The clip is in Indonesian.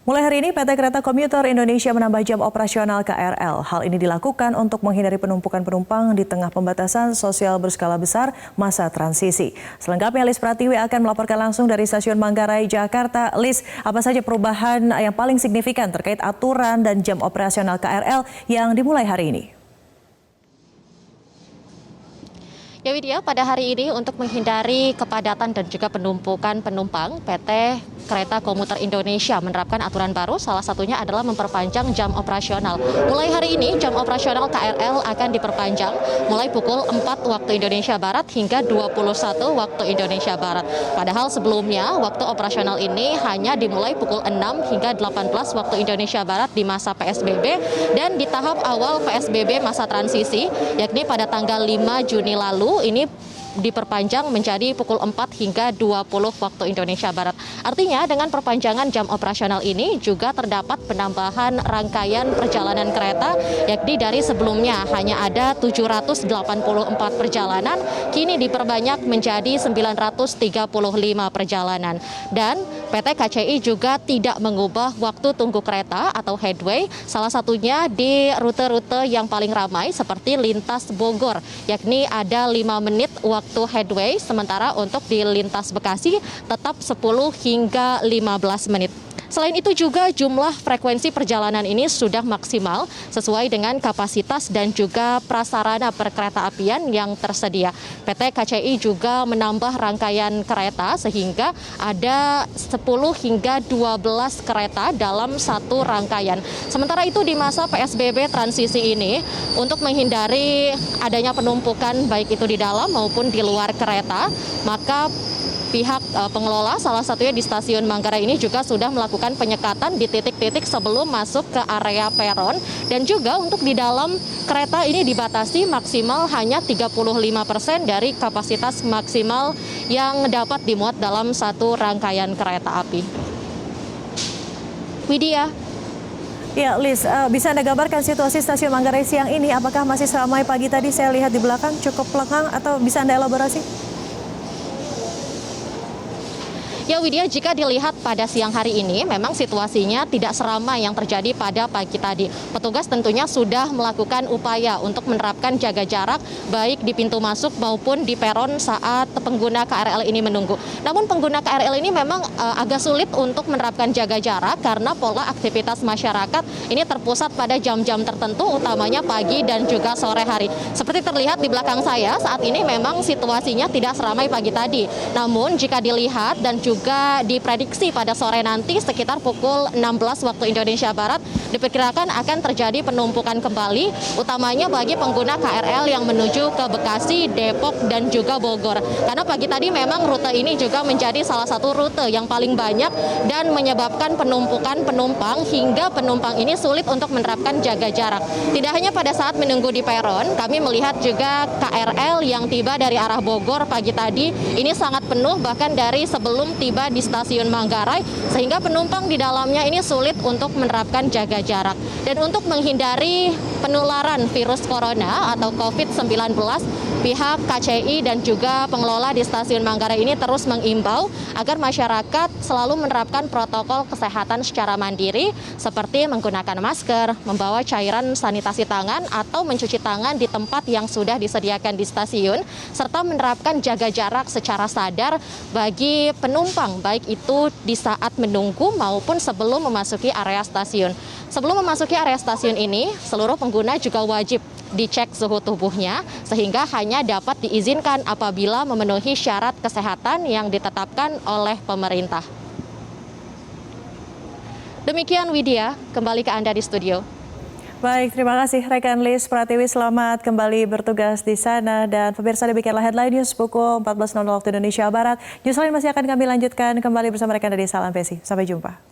Mulai hari ini, PT Kereta Komuter Indonesia menambah jam operasional KRL. Hal ini dilakukan untuk menghindari penumpukan penumpang di tengah pembatasan sosial berskala besar masa transisi. Selengkapnya, Lis Pratiwi akan melaporkan langsung dari Stasiun Manggarai, Jakarta. Lis, apa saja perubahan yang paling signifikan terkait aturan dan jam operasional KRL yang dimulai hari ini? Ya Widya, pada hari ini untuk menghindari kepadatan dan juga penumpukan penumpang, PT Kereta Komuter Indonesia menerapkan aturan baru, salah satunya adalah memperpanjang jam operasional. Mulai hari ini, jam operasional KRL akan diperpanjang mulai pukul 4 waktu Indonesia Barat hingga 21 waktu Indonesia Barat. Padahal sebelumnya, waktu operasional ini hanya dimulai pukul 6 hingga 18 waktu Indonesia Barat di masa PSBB dan di tahap awal PSBB masa transisi, yakni pada tanggal 5 Juni lalu, ini diperpanjang menjadi pukul 4 hingga 20 waktu Indonesia Barat. Artinya dengan perpanjangan jam operasional ini juga terdapat penambahan rangkaian perjalanan kereta, yakni dari sebelumnya hanya ada 784 perjalanan, kini diperbanyak menjadi 935 perjalanan. Dan PT KCI juga tidak mengubah waktu tunggu kereta atau headway, salah satunya di rute-rute yang paling ramai seperti lintas Bogor, yakni ada 5 menit waktu headway, sementara untuk di lintas Bekasi tetap 10 hingga 15 menit. Selain itu juga jumlah frekuensi perjalanan ini sudah maksimal sesuai dengan kapasitas dan juga prasarana perkereta-apian yang tersedia. PT KCI juga menambah rangkaian kereta sehingga ada 10 hingga 12 kereta dalam satu rangkaian. Sementara itu di masa PSBB transisi ini, untuk menghindari adanya penumpukan baik itu di dalam maupun di luar kereta, maka pihak pengelola salah satunya di Stasiun Manggarai ini juga sudah melakukan penyekatan di titik-titik sebelum masuk ke area peron, dan juga untuk di dalam kereta ini dibatasi maksimal hanya 35% dari kapasitas maksimal yang dapat dimuat dalam satu rangkaian kereta api. Widya. Ya, Lis, bisa Anda gambarkan situasi Stasiun Manggarai siang ini? Apakah masih seramai pagi tadi? Saya lihat di belakang cukup lengang, atau bisa Anda elaborasi? Ya Widya, jika dilihat pada siang hari ini memang situasinya tidak seramai yang terjadi pada pagi tadi. Petugas tentunya sudah melakukan upaya untuk menerapkan jaga jarak baik di pintu masuk maupun di peron saat pengguna KRL ini menunggu. Namun pengguna KRL ini memang agak sulit untuk menerapkan jaga jarak karena pola aktivitas masyarakat ini terpusat pada jam-jam tertentu, utamanya pagi dan juga sore hari. Seperti terlihat di belakang saya, saat ini memang situasinya tidak seramai pagi tadi. Namun jika dilihat dan juga diprediksi pada sore nanti sekitar pukul 16 waktu Indonesia Barat diperkirakan akan terjadi penumpukan kembali, utamanya bagi pengguna KRL yang menuju ke Bekasi, Depok, dan juga Bogor. Karena pagi tadi memang rute ini juga menjadi salah satu rute yang paling banyak dan menyebabkan penumpukan penumpang hingga penumpang ini sulit untuk menerapkan jaga jarak. Tidak hanya pada saat menunggu di peron, kami melihat juga KRL yang tiba dari arah Bogor pagi tadi ini sangat penuh, bahkan dari sebelum tiba di Stasiun Manggarai, sehingga penumpang di dalamnya ini sulit untuk menerapkan jaga jarak. Dan untuk menghindari penularan virus corona atau COVID-19, pihak KCI dan juga pengelola di Stasiun Manggarai ini terus mengimbau agar masyarakat selalu menerapkan protokol kesehatan secara mandiri seperti menggunakan masker, membawa cairan sanitasi tangan atau mencuci tangan di tempat yang sudah disediakan di stasiun, serta menerapkan jaga jarak secara sadar bagi penumpang baik itu di saat menunggu maupun sebelum memasuki area stasiun. Sebelum memasuki area stasiun ini, seluruh pengguna juga wajib dicek suhu tubuhnya sehingga hanya dapat diizinkan apabila memenuhi syarat kesehatan yang ditetapkan oleh pemerintah. Demikian Widya, kembali ke Anda di studio. Baik, terima kasih rekan Lis Pratiwi, selamat kembali bertugas di sana. Dan pemirsa, demikianlah headline news pukul 14.00 waktu Indonesia Barat. News lain masih akan kami lanjutkan kembali bersama rekan dari Salam Pesi. Sampai jumpa.